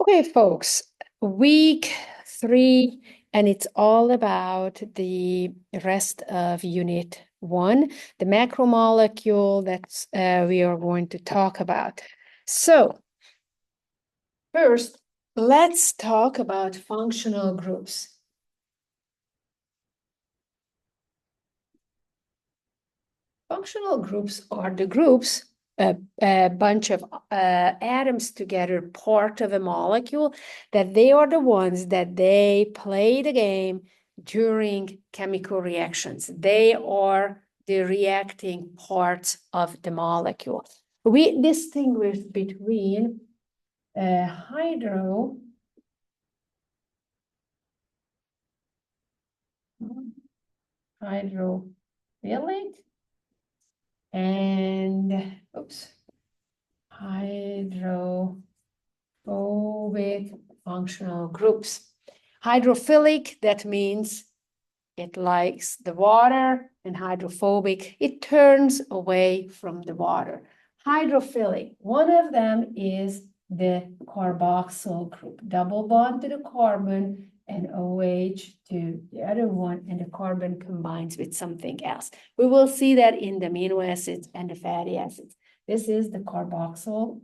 Okay, folks, week 3, and it's all about the rest of unit 1, the macromolecule that's we are going to talk about. So, first, let's talk about functional groups. Functional groups are the groups, a bunch of atoms together, part of a molecule, that they are the ones that they play the game during chemical reactions. They are the reacting parts of the molecule. We distinguish between hydrophilic and hydrophobic functional groups. Hydrophilic, that means it likes the water, and hydrophobic, it turns away from the water. Hydrophilic, one of them is the carboxyl group, double bond to the carbon and OH to the other one, and the carbon combines with something else. We will see that in the amino acids and the fatty acids. This is the carboxyl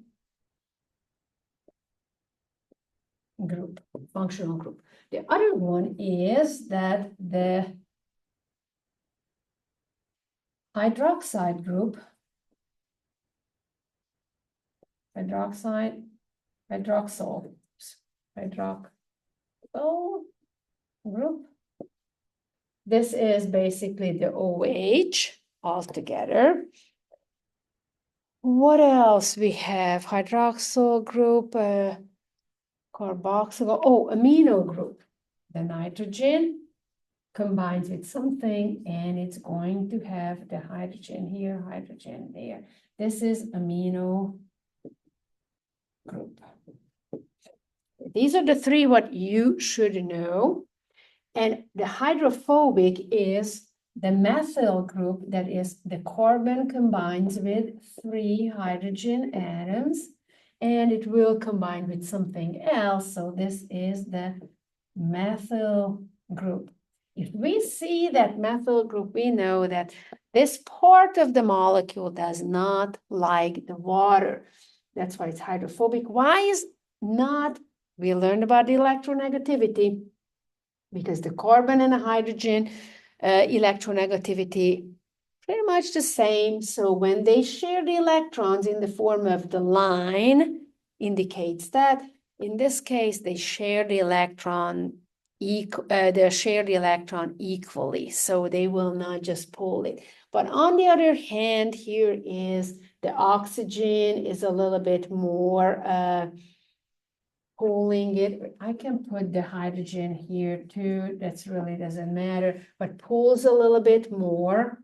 group, functional group. The other one is that the hydroxide group, hydroxyl group. This is basically the OH altogether. What else we have? Hydroxyl group, carboxyl, amino group. The nitrogen combines with something, and it's going to have the hydrogen here, hydrogen there. This is amino group. These are the three what you should know. And the hydrophobic is the methyl group, that is the carbon combines with 3 hydrogen atoms, and it will combine with something else. So this is the methyl group. If we see that methyl group, we know that this part of the molecule does not like the water. That's why it's hydrophobic. Why is not? We learned about the electronegativity, because the carbon and the hydrogen electronegativity pretty much the same. So when they share the electrons in the form of the line, indicates that in this case they share the electron equally, so they will not just pull it. But on the other hand, here is the oxygen is a little bit more pulling it. I can put the hydrogen here too. That's really doesn't matter, but pulls a little bit more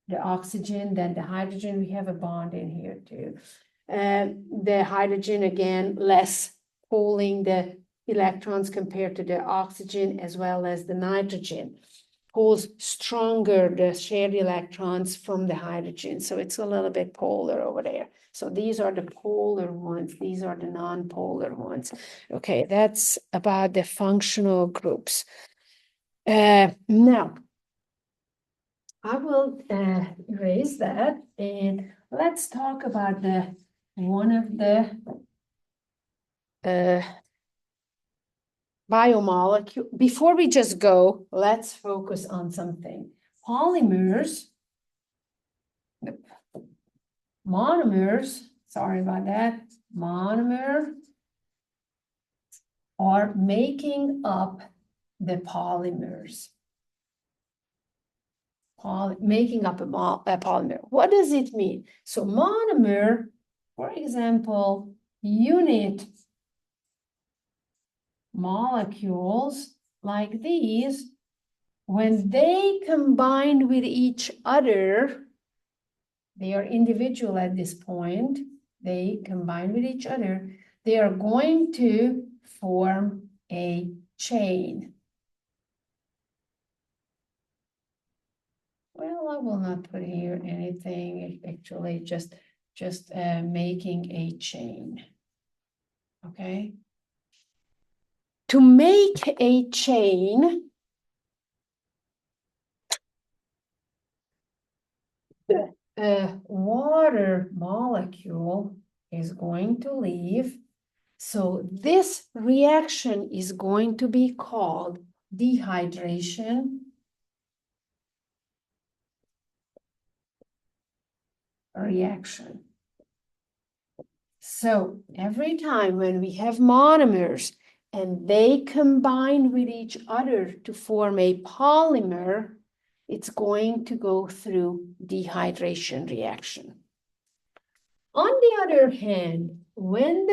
the oxygen than the hydrogen. We have a bond in here too. The hydrogen, again, less pulling the electrons compared to the oxygen, as well as the nitrogen. Pulls stronger the shared electrons from the hydrogen. So it's a little bit polar over there. So these are the polar ones. These are the non-polar ones. Okay, that's about the functional groups. Now, I will erase that, and let's talk about the one of the biomolecule. Before we just go, let's focus on something. Polymers, monomers, sorry about that, monomer are making up the polymers. Making up a polymer. What does it mean? So monomer, for example, unit molecules like these, when they combine with each other, they are individual at this point, they combine with each other, they are going to form a chain. Well, I will not put here anything, actually just making a chain. okay? To make a chain, the water molecule is going to leave. So this reaction is going to be called dehydration reaction. So every time when we have monomers and they combine with each other to form a polymer, it's going to go through dehydration reaction. On the other hand, when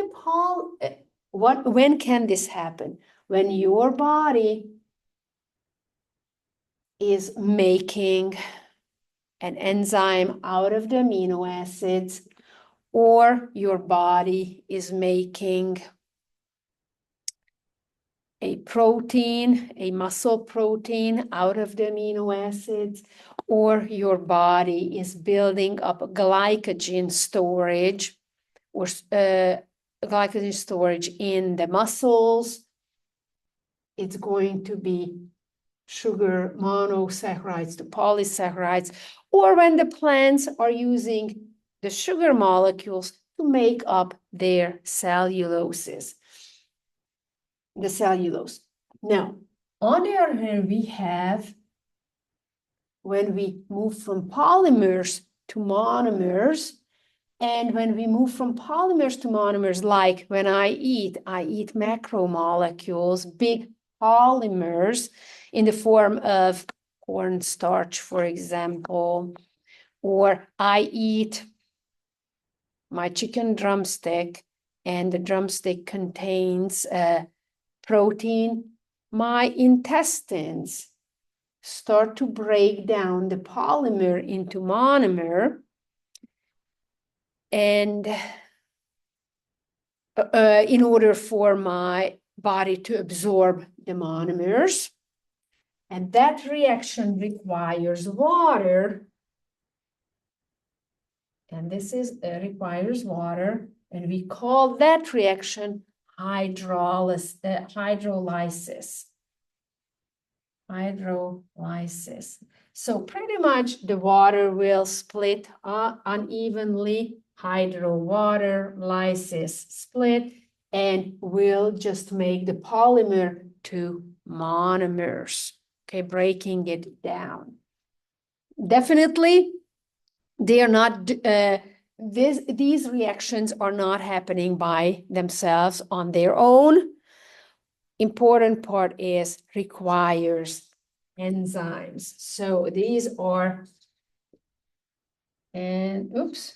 when can this happen? When your body is making an enzyme out of the amino acids, or your body is making a protein, a muscle protein out of the amino acids, or your body is building up glycogen storage or glycogen storage in the muscles. It's going to be sugar monosaccharides to polysaccharides, or when the plants are using the sugar molecules to make up their celluloses, the cellulose. Now, on the other hand, we have when we move from polymers to monomers, and when we move from polymers to monomers, like when I eat macromolecules, big polymers in the form of cornstarch, for example, or I eat my chicken drumstick and the drumstick contains protein, my intestines start to break down the polymer into monomer, and in order for my body to absorb the monomers. And that reaction requires water. And this requires water. And we call that reaction hydrolysis. Hydrolysis. So pretty much the water will split unevenly, hydro-water lysis split, and will just make the polymer to monomers, okay, breaking it down. Definitely, they are not, these reactions are not happening by themselves on their own. Important part is requires enzymes. So these are, enzymes.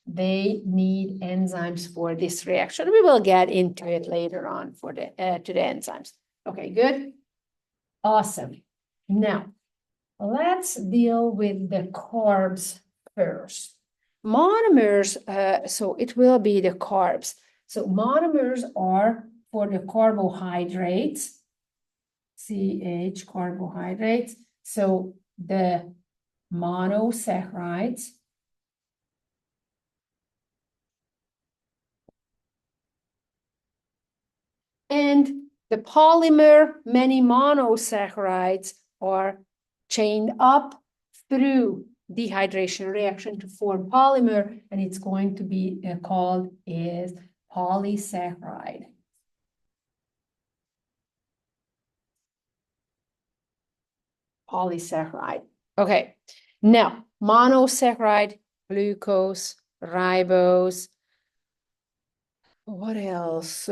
They need enzymes for this reaction. We will get into it later on for the to the enzymes. Okay, good. Awesome. Now, let's deal with the carbs first. Monomers, so it will be the carbs. So monomers are for the carbohydrates, CH carbohydrates. So the monosaccharides. And the polymer, many monosaccharides are chained up through dehydration reaction to form polymer, and it's going to be called is polysaccharide. Polysaccharide. Okay, now monosaccharide, glucose, ribose. What else?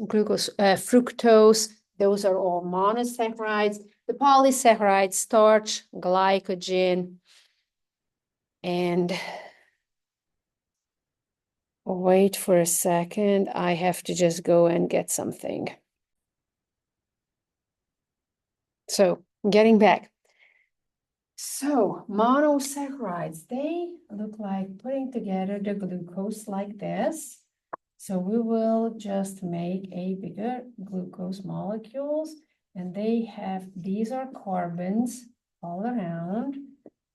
Glucose, fructose. Those are all monosaccharides. The polysaccharides, starch, glycogen, and wait for a second. I have to just go and get something. So getting back. So monosaccharides, they look like putting together the glucose like this. So we will just make a bigger glucose molecules, and they have, these are carbons all around,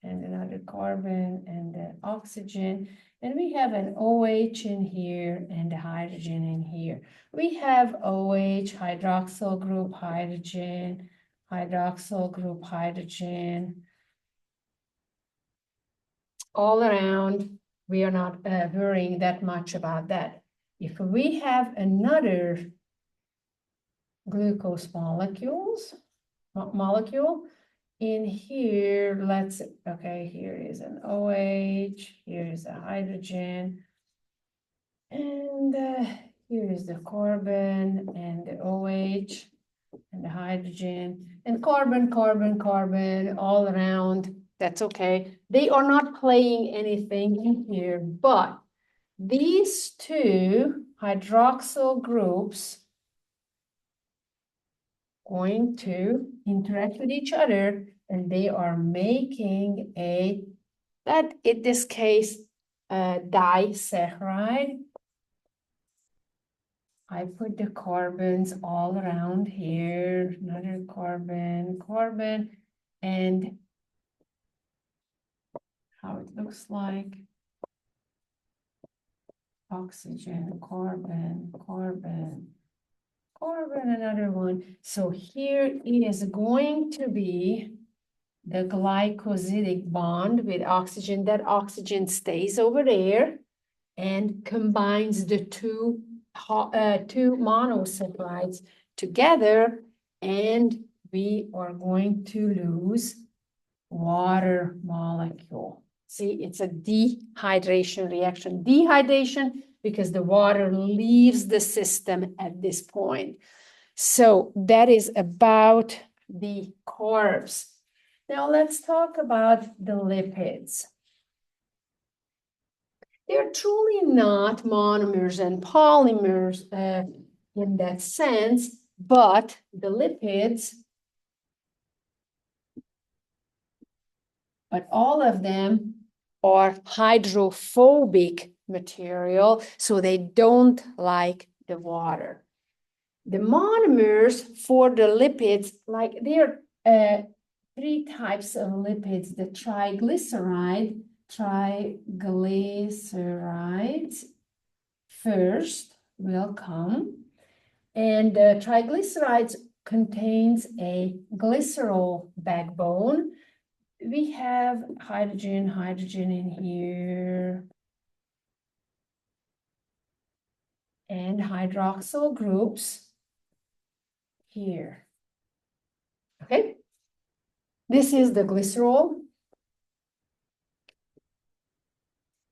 and another carbon and the oxygen. And we have an OH in here and the hydrogen in here. We have OH, hydroxyl group, hydrogen, hydroxyl group, hydrogen. All around, we are not worrying that much about that. If we have another glucose molecule in here, okay, here is an OH, here is a hydrogen, and here is the carbon and the OH and the hydrogen and carbon, carbon, carbon all around. That's okay. They are not playing anything in here, but these two hydroxyl groups going to interact with each other, and they are making that in this case, disaccharide. I put the carbons all around here, another carbon, carbon, and how it looks like. Oxygen, carbon, carbon, carbon, another one. So here is going to be the glycosidic bond with oxygen. That oxygen stays over there and combines the two monosaccharides together, and we are going to lose water molecule. See, it's a dehydration reaction. Dehydration because the water leaves the system at this point. So that is about the carbs. Now let's talk about the lipids. They're truly not monomers and polymers in that sense, but the lipids, but all of them are hydrophobic material, so they don't like the water. The monomers for the lipids, like there are three types of lipids, the triglycerides first will come, and triglycerides contains a glycerol backbone. We have hydrogen in here, and hydroxyl groups here. Okay, this is the glycerol,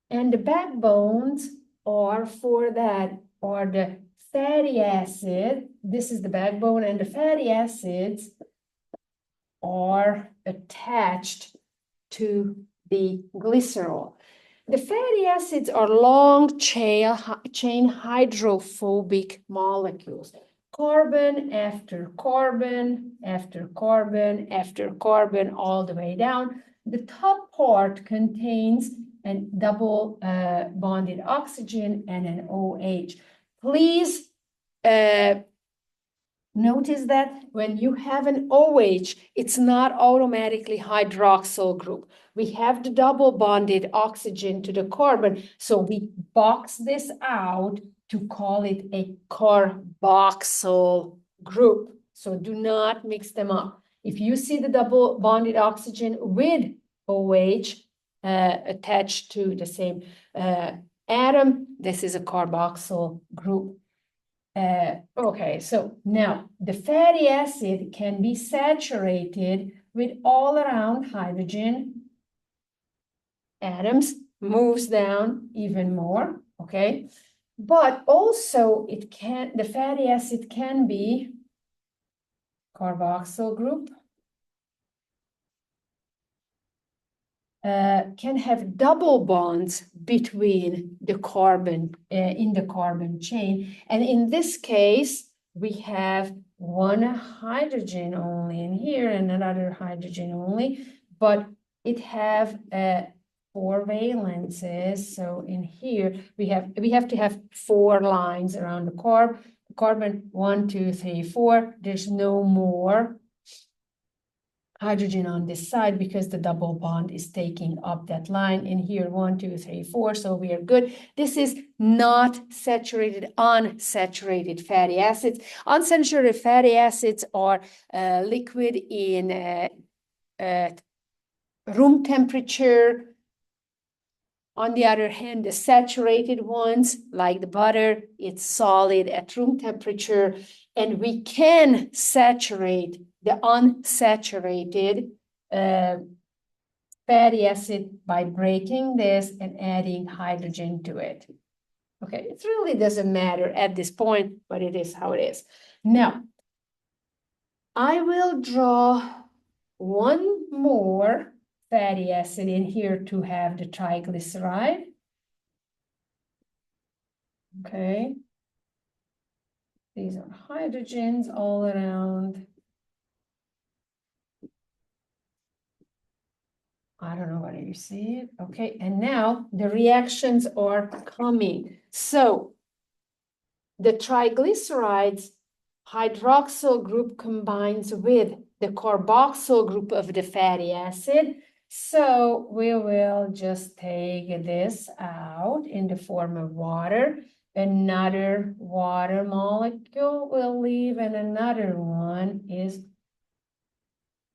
and the backbones are for that, or the fatty acid. This is the backbone, and the fatty acids are attached to the glycerol. The fatty acids are long chain hydrophobic molecules. Carbon after carbon after carbon after carbon all the way down. The top part contains a double bonded oxygen and an OH. Please notice that when you have an OH, it's not automatically hydroxyl group. We have the double bonded oxygen to the carbon, so we box this out to call it a carboxyl group. So do not mix them up. If you see the double bonded oxygen with OH attached to the same atom, this is a carboxyl group. Okay, so now the fatty acid can be saturated with all around hydrogen atoms, moves down even more, okay? But also the fatty acid can be carboxyl group, can have double bonds between the carbon, in the carbon chain. And in this case, we have one hydrogen only in here and another hydrogen only, but it have 4 valences. So in here, we have to have 4 lines around the carbon, 1, 2, 3, 4. There's no more hydrogen on this side because the double bond is taking up that line. And here, 1, 2, 3, 4, so we are good. This is not saturated, unsaturated fatty acids. Unsaturated fatty acids are liquid in room temperature. On the other hand, the saturated ones, like the butter, it's solid at room temperature, and we can saturate the unsaturated fatty acid by breaking this and adding hydrogen to it. Okay, it really doesn't matter at this point, but it is how it is. Now, I will draw one more fatty acid in here to have the triglyceride. Okay. These are hydrogens all around. I don't know whether you see it. Okay, and now the reactions are coming. So the triglycerides hydroxyl group combines with the carboxyl group of the fatty acid. So we will just take this out in the form of water. Another water molecule will leave, and another one is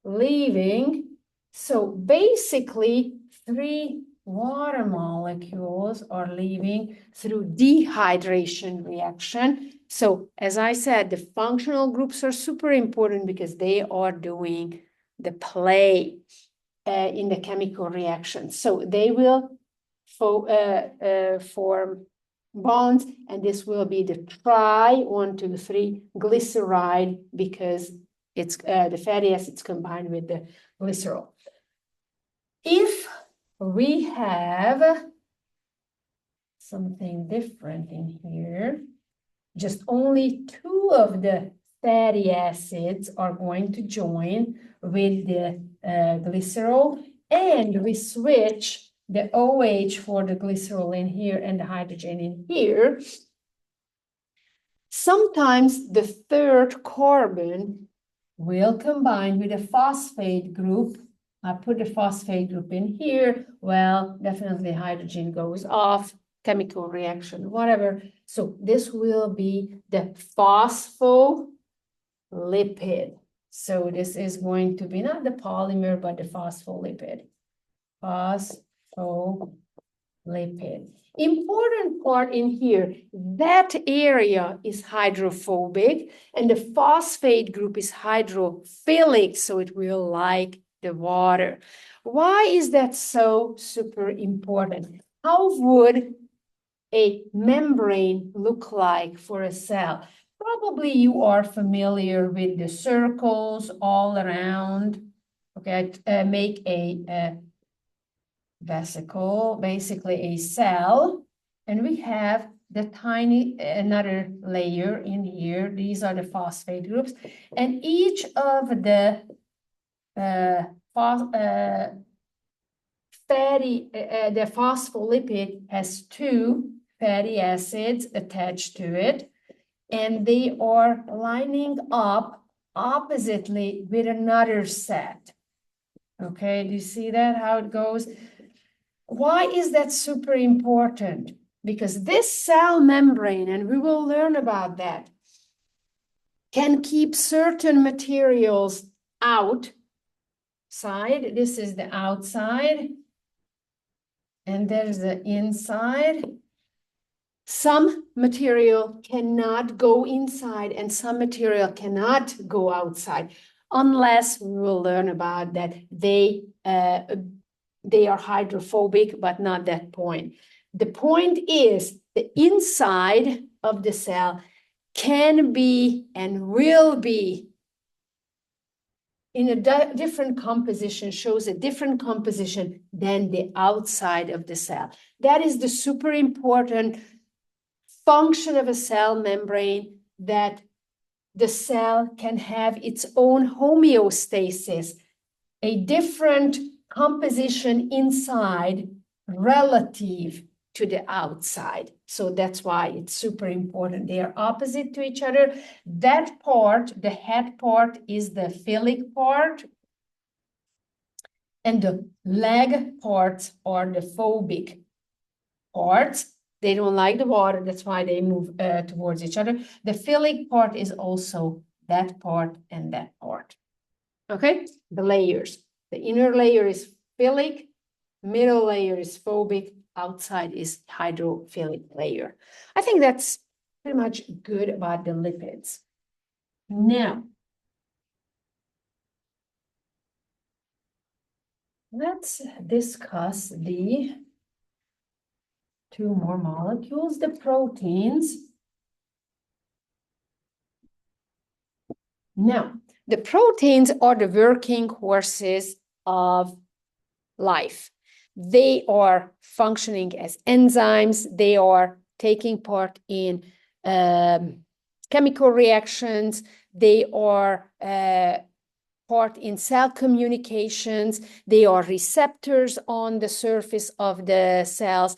leaving. So basically, 3 water molecules are leaving through dehydration reaction. So as I said, the functional groups are super important because they are doing the play in the chemical reaction. So they will form bonds, and this will be the tri 1, 2, 3 glyceride because it's the fatty acids combined with the glycerol. If we have something different in here, just only 2 of the fatty acids are going to join with the glycerol, and we switch the OH for the glycerol in here and the hydrogen in here. Sometimes the 3rd carbon will combine with a phosphate group. I put the phosphate group in here. Well, definitely hydrogen goes off, chemical reaction, whatever. So this will be the phospholipid. So this is going to be not the polymer, but the phospholipid. Phospholipid. Important part in here, that area is hydrophobic and the phosphate group is hydrophilic, so it will like the water. Why is that so super important? How would a membrane look like for a cell? Probably you are familiar with the circles all around. Okay, make a vesicle, basically a cell, and we have the tiny another layer in here. These are the phosphate groups, and each of the the phospholipid has 2 fatty acids attached to it, and they are lining up oppositely with another set. Okay, do you see that, how it goes? Why is that super important? Because this cell membrane, and we will learn about that, can keep certain materials outside. This is the outside, and there's the inside. Some material cannot go inside, and some material cannot go outside, unless we will learn about that they are hydrophobic, but not that point. The point is the inside of the cell can be and will be in a different composition, shows a different composition than the outside of the cell. That is the super important function of a cell membrane, that the cell can have its own homeostasis, a different composition inside relative to the outside. So that's why it's super important. They are opposite to each other. That part, the head part, is the philic part. And the leg parts are the phobic parts. They don't like the water, that's why they move towards each other. The philic part is also that part and that part. Okay, the layers. The inner layer is philic, middle layer is phobic, outside is hydrophilic layer. I think that's pretty much good about the lipids. Now, let's discuss the two more molecules, the proteins. Now, the proteins are the working horses of life. They are functioning as enzymes. They are taking part in chemical reactions. They are part in cell communications. They are receptors on the surface of the cells.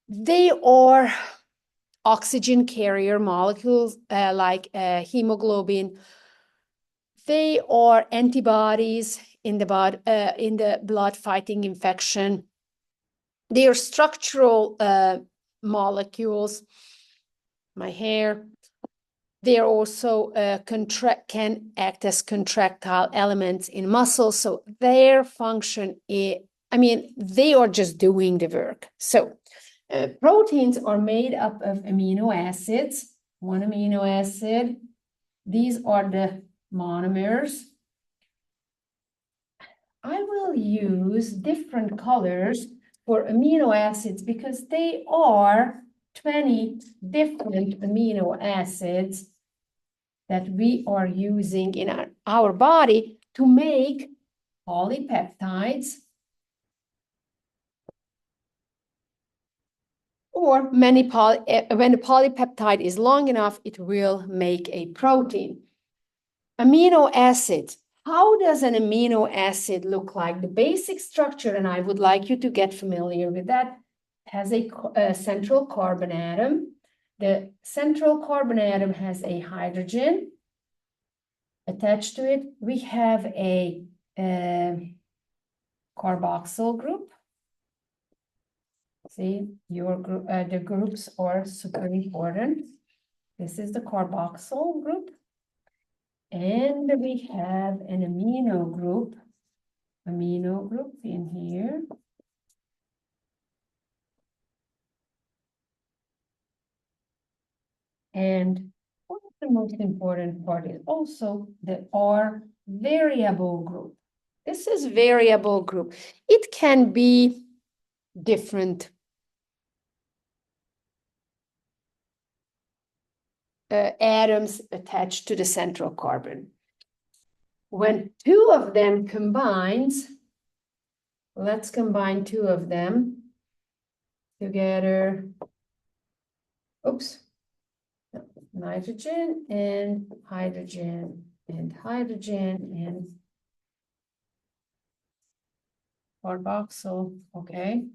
They are oxygen carrier molecules like hemoglobin. They are antibodies in the blood fighting infection. They are structural molecules. My hair. They are also can act as contractile elements in muscles. So their function is, they are just doing the work. So proteins are made up of amino acids, one amino acid. These are the monomers. I will use different colors for amino acids because they are 20 different amino acids that we are using in our body to make polypeptides, or when the polypeptide is long enough, it will make a protein. Amino acids. How does an amino acid look like? The basic structure, and I would like you to get familiar with that, has a central carbon atom. The central carbon atom has a hydrogen attached to it. We have a carboxyl group. See, your group, the groups are super important. This is the carboxyl group. And we have an amino group in here. And the most important part is also the R variable group. This is variable group. It can be different atoms attached to the central carbon. When two of them combines, let's combine two of them together. Oops. Nitrogen and hydrogen and hydrogen and carboxyl. Okay.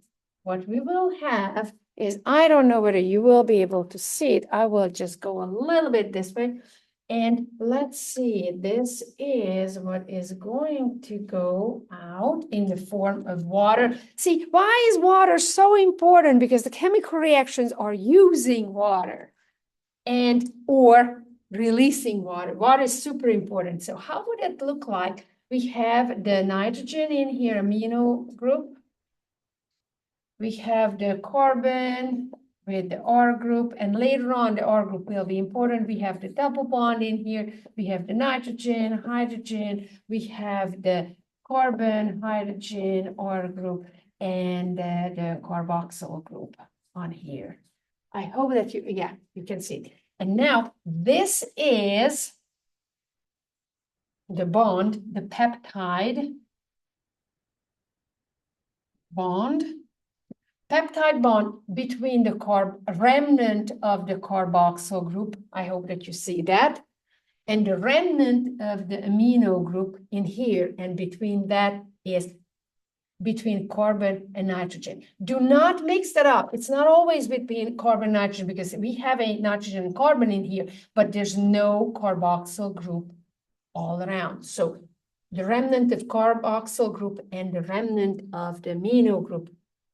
What we will have is, I don't know whether you will be able to see it. I will just go a little bit this way. And let's see, this is what is going to go out in the form of water. See, why is water so important? Because the chemical reactions are using water and or releasing water. Water is super important. So how would it look like? We have the nitrogen in here, amino group. We have the carbon with the R group, and later on the R group will be important. We have the double bond in here. We have the nitrogen, hydrogen. We have the carbon, hydrogen, R group, and the carboxyl group on here. I hope that you can see it. And now this is the bond, the peptide bond. Peptide bond between the remnant of the carboxyl group. I hope that you see that. And the remnant of the amino group in here. And between that is between carbon and nitrogen. Do not mix that up. It's not always between carbon and nitrogen because we have a nitrogen and carbon in here, but there's no carboxyl group all around. So the remnant of carboxyl group and the remnant of the amino group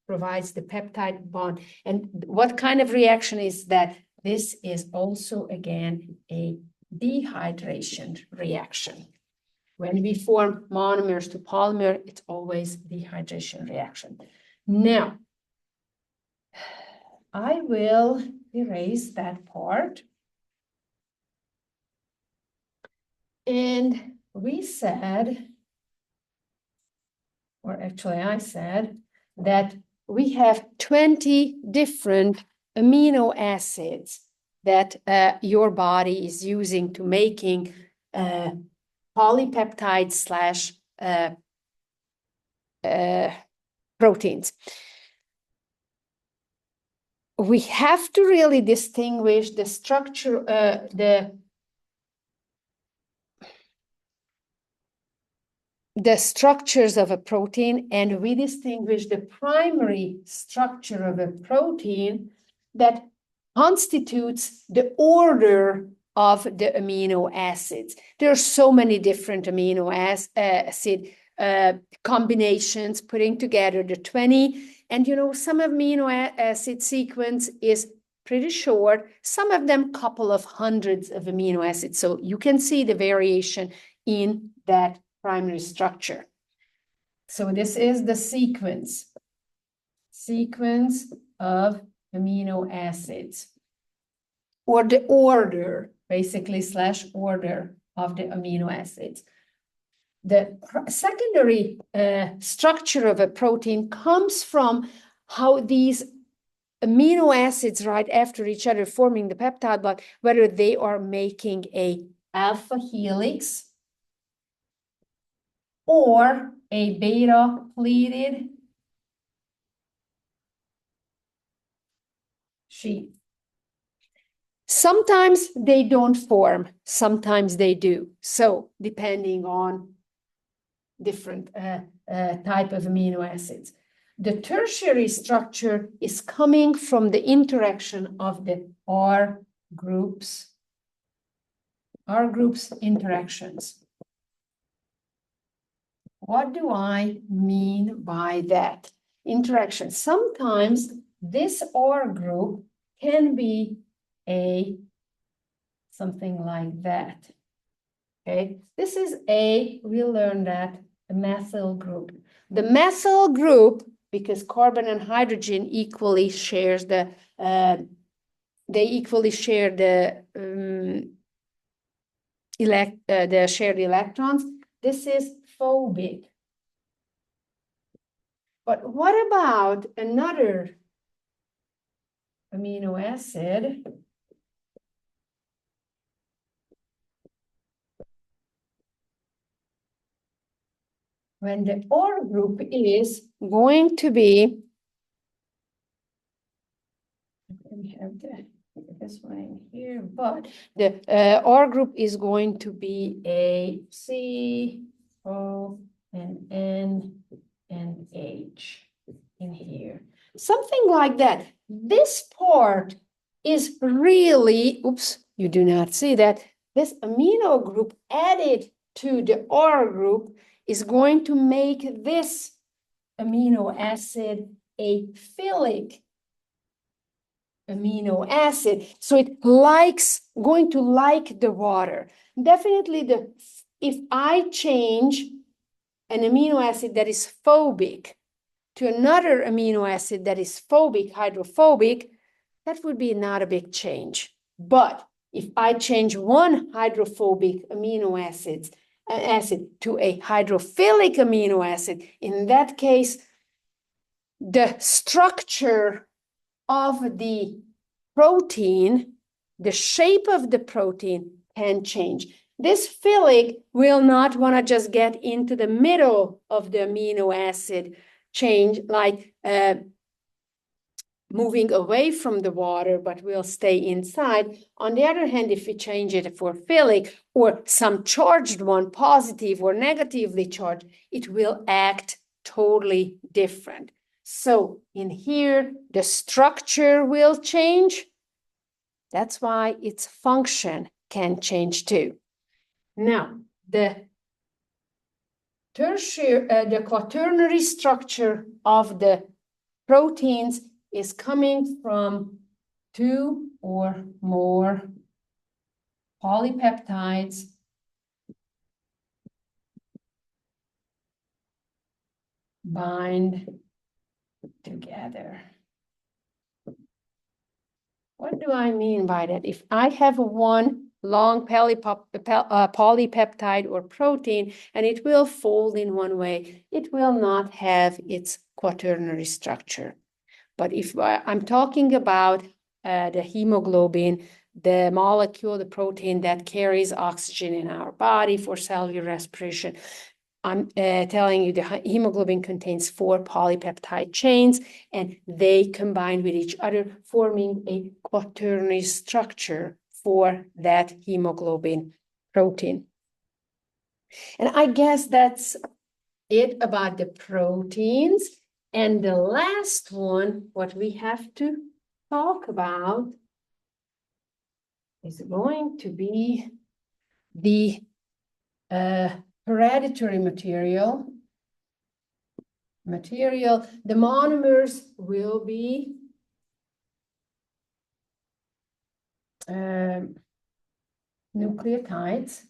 provides the peptide bond. And what kind of reaction is that? This is also, again, a dehydration reaction. When we form monomers to polymer, it's always dehydration reaction. Now, I will erase that part. And we said, or actually I said, that we have 20 different amino acids that your body is using to making polypeptides slash proteins. We have to really distinguish the structure, the structures of a protein, and we distinguish the primary structure of a protein that constitutes the order of the amino acids. There are so many different amino acid combinations putting together the 20. And you know, some amino acid sequence is pretty short, some of them couple of hundreds of amino acids. So you can see the variation in that primary structure. So this is the sequence of amino acids, or the order, basically, slash order of the amino acids. The secondary structure of a protein comes from how these amino acids right after each other forming the peptide bond, whether they are making a alpha helix or a beta pleated sheath. Sometimes they don't form, sometimes they do. So depending on different type of amino acids. The tertiary structure is coming from the interaction of the R groups interactions. What do I mean by that? Interaction. Sometimes this R group can be something like that. Okay, this is we learned that, a methyl group. The methyl group, because carbon and hydrogen equally shares the, they equally share the shared electrons. This is phobic. But what about another amino acid? When the R group is going to be, we have this one in here, but the R group is going to be a C, O, and N, and H in here. Something like that. This part is really, oops, you do not see that. This amino group added to the R group is going to make this amino acid a philic amino acid. So it going to like the water. Definitely if I change an amino acid that is phobic to another amino acid that is phobic, hydrophobic, that would be not a big change. But if I change one hydrophobic amino acid to a hydrophilic amino acid, in that case, the structure of the protein, the shape of the protein can change. This philic will not want to just get into the middle of the amino acid change, like moving away from the water, but will stay inside. On the other hand, if we change it for philic or some charged one, positive or negatively charged, it will act totally different. So in here, the structure will change. That's why its function can change too. Now, the the quaternary structure of the proteins is coming from 2 or more polypeptides bind together. What do I mean by that? If I have one long polypeptide or protein and it will fold in one way, it will not have its quaternary structure. But if I'm talking about the hemoglobin, the molecule, the protein that carries oxygen in our body for cellular respiration, I'm telling you the hemoglobin contains 4 polypeptide chains and they combine with each other, forming a quaternary structure for that hemoglobin protein. And I guess that's it about the proteins. And the last one, what we have to talk about is going to be the hereditary material. The monomers will be nucleotides.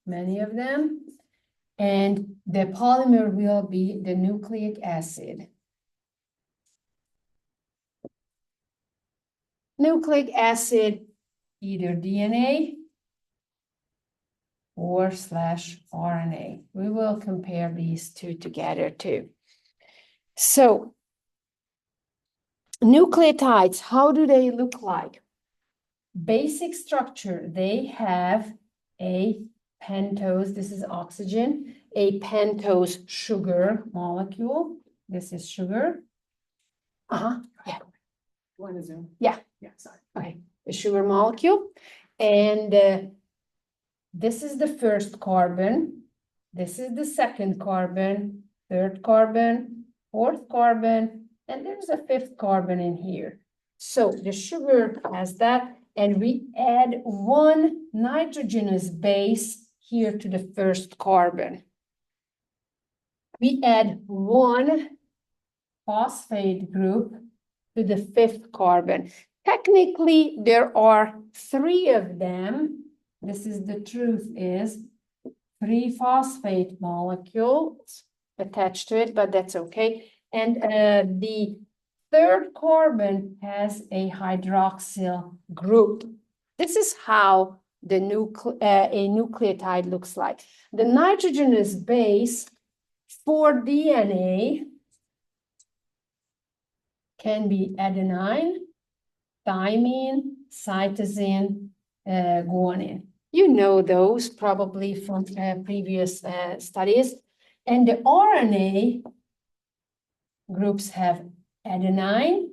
Many of them. And the polymer will be the nucleic acid. Nucleic acid, either DNA or /RNA. We will compare these two together too. So, nucleotides, how do they look like? Basic structure, they have a pentose, this is oxygen, a pentose sugar molecule. This is sugar. Yeah. Want to zoom? Yeah. Yeah, sorry. Okay, a sugar molecule. And this is the first carbon. This is the second carbon, third carbon, fourth carbon, and there's a fifth carbon in here. So the sugar has that, and we add 1 nitrogenous base here to the first carbon. We add 1 phosphate group to the fifth carbon. Technically, there are 3 of them. This is the truth is 3 phosphate molecules attached to it, but that's okay. And the third carbon has a hydroxyl group. This is how the a nucleotide looks like. The nitrogenous base for DNA can be adenine, thymine, cytosine, guanine. You know those probably from previous studies. And the RNA groups have adenine,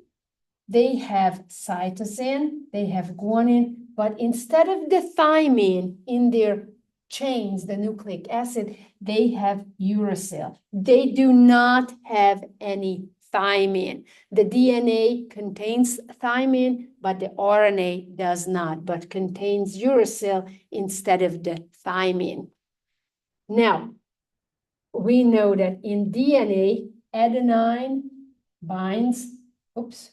they have cytosine, they have guanine, but instead of the thymine in their chains, the nucleic acid, they have uracil. They do not have any thymine. The DNA contains thymine, but the RNA does not, but contains uracil instead of the thymine. Now, we know that in DNA, adenine binds with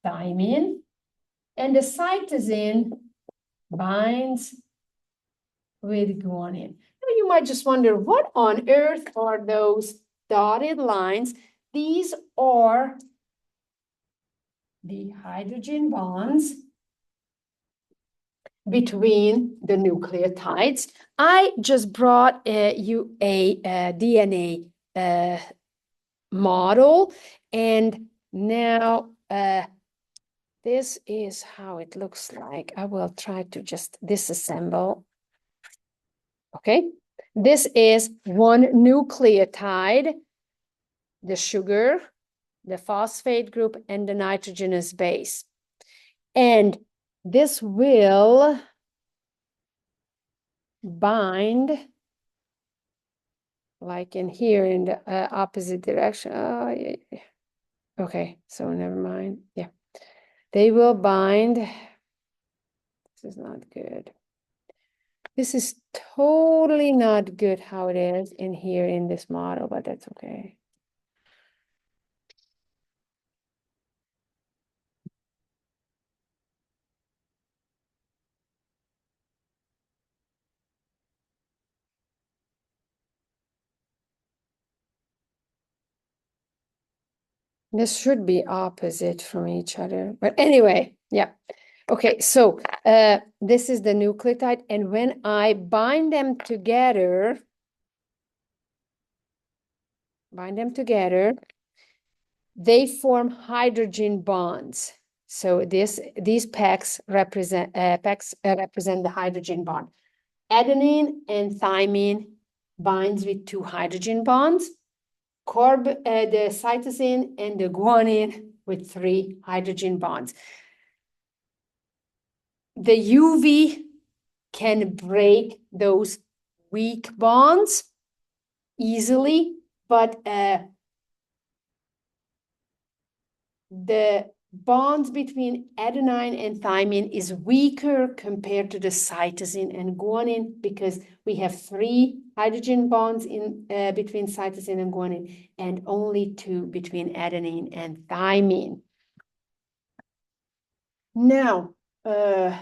thymine, and the cytosine binds with guanine. Now you might just wonder, what on earth are those dotted lines? These are the hydrogen bonds between the nucleotides. I just brought you a DNA model, and now this is how it looks like. I will try to just disassemble. Okay, this is one nucleotide, the sugar, the phosphate group, and the nitrogenous base. And this will bind like in here in the opposite direction. Oh, yeah. Okay, so never mind. Yeah. They will bind. This is not good. This is totally not good how it is in here in this model, but that's okay. This should be opposite from each other. But anyway, yeah. Okay, so this is the nucleotide, and when I bind them together, they form hydrogen bonds. So these packs represent the hydrogen bond. Adenine and thymine binds with 2 hydrogen bonds. The cytosine and the guanine with 3 hydrogen bonds. The UV can break those weak bonds easily, but the bonds between adenine and thymine is weaker compared to the cytosine and guanine because we have 3 hydrogen bonds in between cytosine and guanine and only 2 between adenine and thymine. Now, the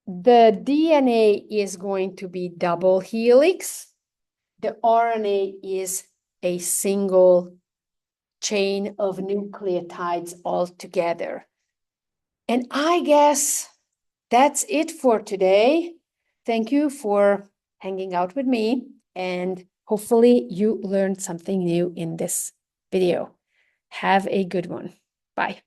DNA is going to be double helix. The RNA is a single chain of nucleotides all together. And I guess that's it for today. Thank you for hanging out with me, and hopefully you learned something new in this video. Have a good one. Bye.